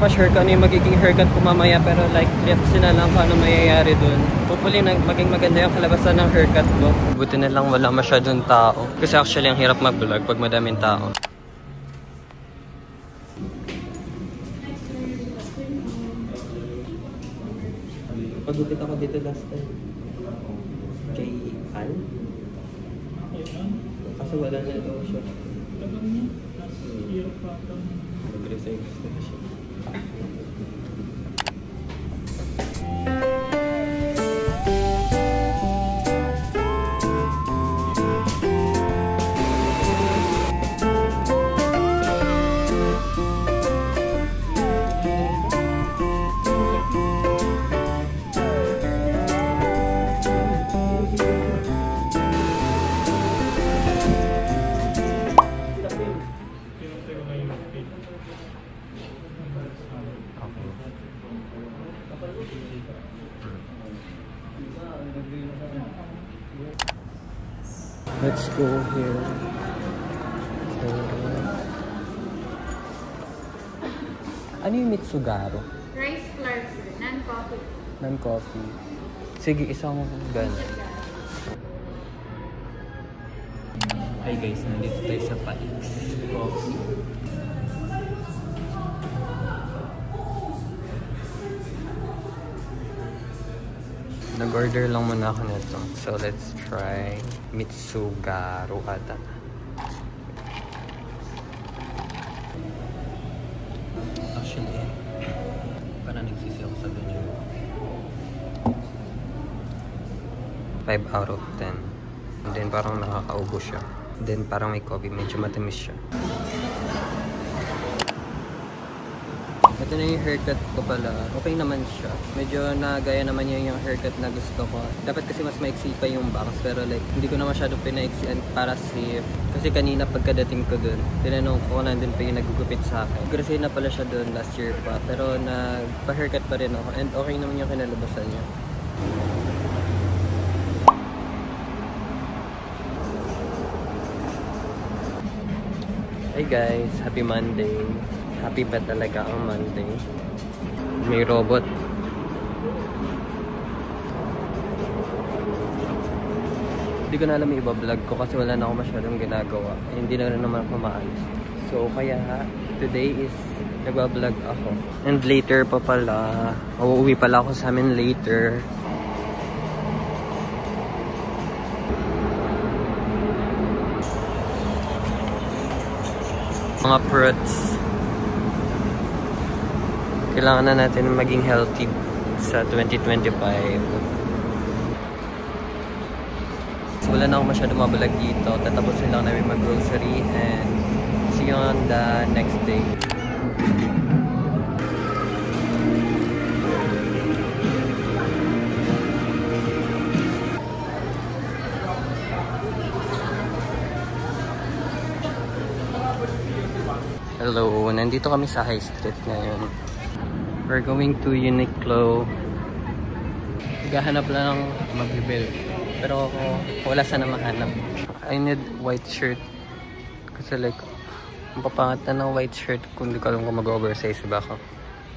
pa sure kung ano yung magiging haircut ko mamaya, pero like, reaction na lang kung ano mayayari dun. Hopefully, maging maganda yung kalabasan ng haircut ko. Buti na lang wala masyadong tao. Kasi actually, ang hirap mag-vlog pag madaming tao. Pagupit ako dito last time. Kay Al? Kasi wala na daw siya. Nag-resign na siya. Let's go here. Ano yung Mitsugaro? Rice flour, sir. Non-coffee. Non-coffee. Sige, isang gano'n. Hi guys, nandito tayo sa Paix Coffee. Nag-order lang muna ako nito. So, let's try Mitsugaro ata. Actually, parang nagsisi ako sa ganyan. 5 out of 10. And then, parang nakakaubo siya. And then, parang may coffee. Medyo matamis siya. Ito na yung haircut ko pala. Okay naman siya. Medyo nagaya naman yung haircut na gusto ko. Dapat kasi mas maiksi pa yung bangs. Pero like, hindi ko na masyado pinaiksian para safe. Kasi kanina pagkadating ko dun, tinanong ko kung nandun pa yung nagugupit sa akin. Kasi na pala siya dun last year pa. Pero nagpa-haircut pa rin ako. And okay naman yung kinalabasan niya. Hey guys, happy Monday. Happy pa talaga ang Monday. May robot. Hindi ko na alam yung iba-vlog ko kasi wala na ako masyadong ginagawa. Hindi na rin naman ako maalis. So kaya today is nagbablog ako. And later pa pala, uuwi pala ako sa amin later. Mga fruits. Kailangan na natin maging healthy sa 2025. So, wala na akong masyado mabalag dito. Tatapusin lang namin mag-grocery and see you on the next day. Hello, nandito kami sa High Street ngayon. We're going to Uniqlo. Gahanap lang ng mag-rebuild. Pero wala sana mahanap. I need white shirt. Kasi like, mapapangat na ng white shirt kung di ko alam kung mag-oversize ba ako.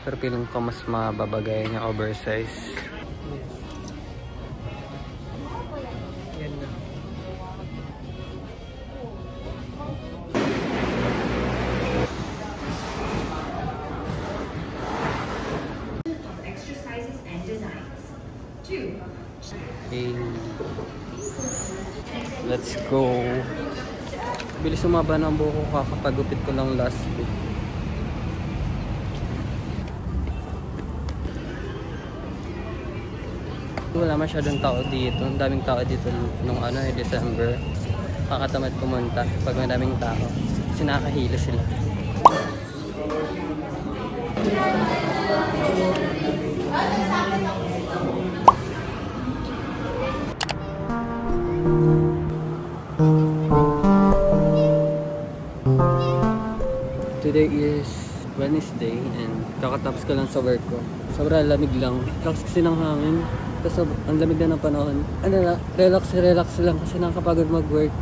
Pero feeling ko mas mababagay niya oversize. Yan na. Okay. Let's go. Bilis sumaba ng buhok ko kakapagupit ko lang last week. Wala masyadong tao dito. Ang daming tao dito nung December. Kakatamad pumunta pag madaming tao. Kasi nakakahila sila. Today is Wednesday and kakatapos ko lang sa work ko. Sobrang lamig lang. Lakas kasi ng hangin. Tapos ang lamig na ng panahon. Relax lang kasi nakakapagod mag-work.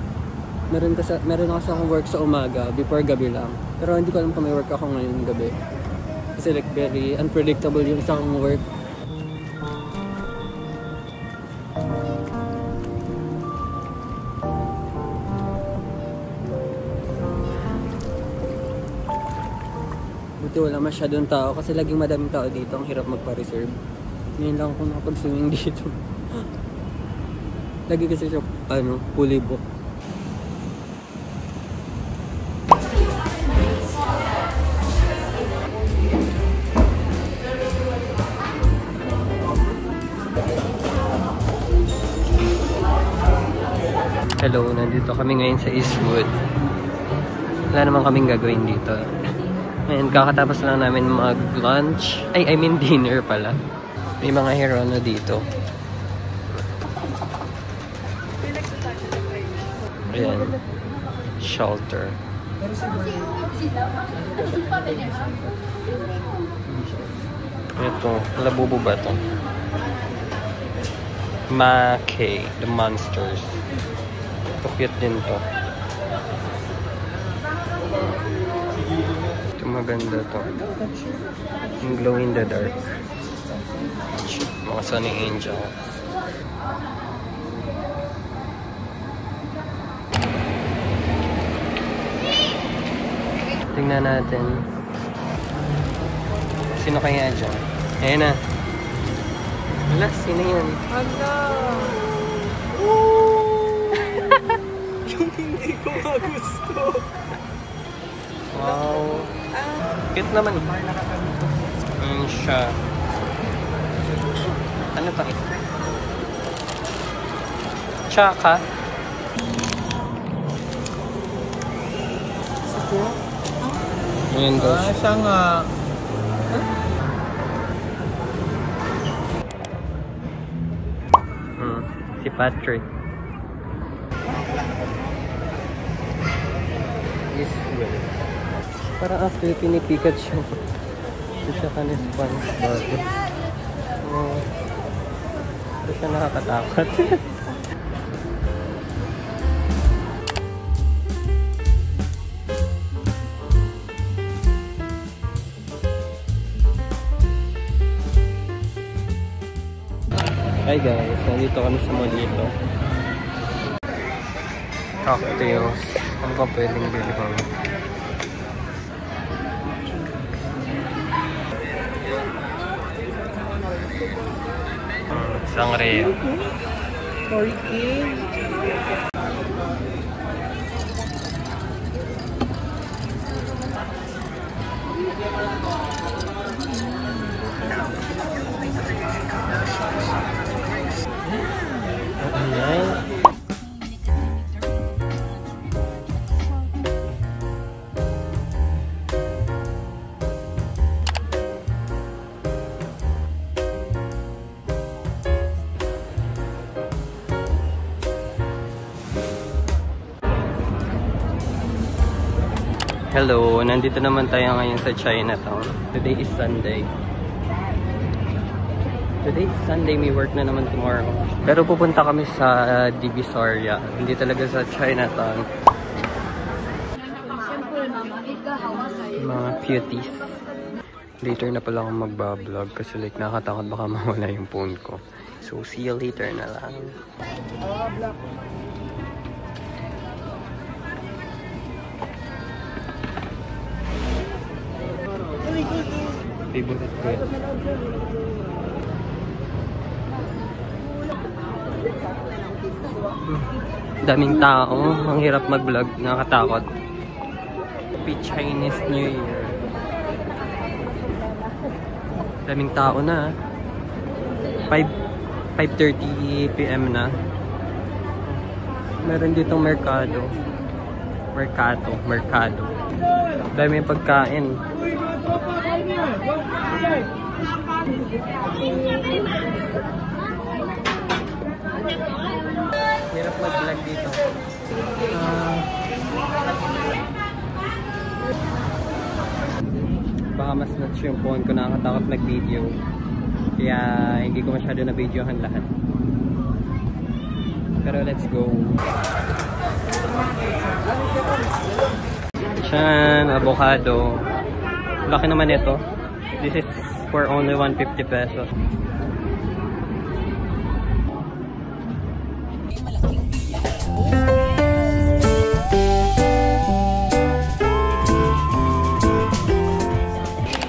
Meron kasi akong work sa umaga before gabi lang. Pero hindi ko alam kung may work ako ngayon gabi. Kasi like very unpredictable yung isang work. Buti wala masyadong tao kasi laging madaming tao dito. Ang hirap magpa-reserve. Ngayon lang ako nakapag-swimming dito. Lagi kasi siya, fully book. Hello, nandito kami ngayon sa Eastwood. Wala naman kaming gagawin dito. And kakatapos lang namin mag-lunch. I mean dinner pala. May mga Hirona dito. Ayan. Shelter. Ito. Labubo ba ito? Mackay. The Monsters. Ito cute din to. Ito maganda to. Yung glow in the dark. Mga Sunny Angel. Tingnan natin. Sino kaya dyan? Ayan na. Wala, sino yan? Hala! Yung hindi ko magusto. Wow. Cute naman. Ayan siya. Ano to? Tsaka. Ayan daw siya. Siya nga. Si Patrick. Eastwood. Parang after pinipikat siya. Ito siya ka ni SpongeBob. Ito siya nakakatakot. Hi guys, nandito kami sa Molito. Cocktails. Ano pa pwedeng bilhin? Sangria. Hello, nandito naman tayo ngayon sa Chinatown. Today is Sunday. Today is Sunday, may work na naman tomorrow. Pero pupunta kami sa Divisoria, hindi talaga sa Chinatown. Mga cuties. Later na pala akong magbablog kasi like nakatakot baka mawala yung phone ko. So see you later na lang. Favorite ko yan. Daming tao. Ang hirap mag-vlog. Nakakatakot. Happy Chinese New Year. Daming tao na. 5:30 PM na. Meron ditong merkado. Merkado. Daming pagkain. Hirap mag-vlog dito. Baka mas notch yung phone ko, nakakatakot mag-video. Kaya hindi ko masyado na videohan lahat. Pero let's go. Tiyan, avocado. Laki naman ito. This is for only 150 pesos.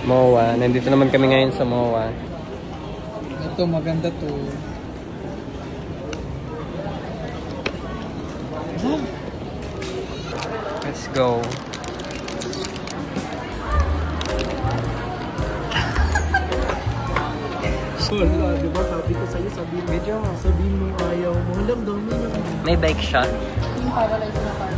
MOA. Nandito naman kami ngayon sa MOA. Ito, maganda to. Let's go. Wala, diba? Sabi ko sa'yo, sabihin mo ayaw mo. Walang dami na. May bike shot. Yung paralyzed na parang.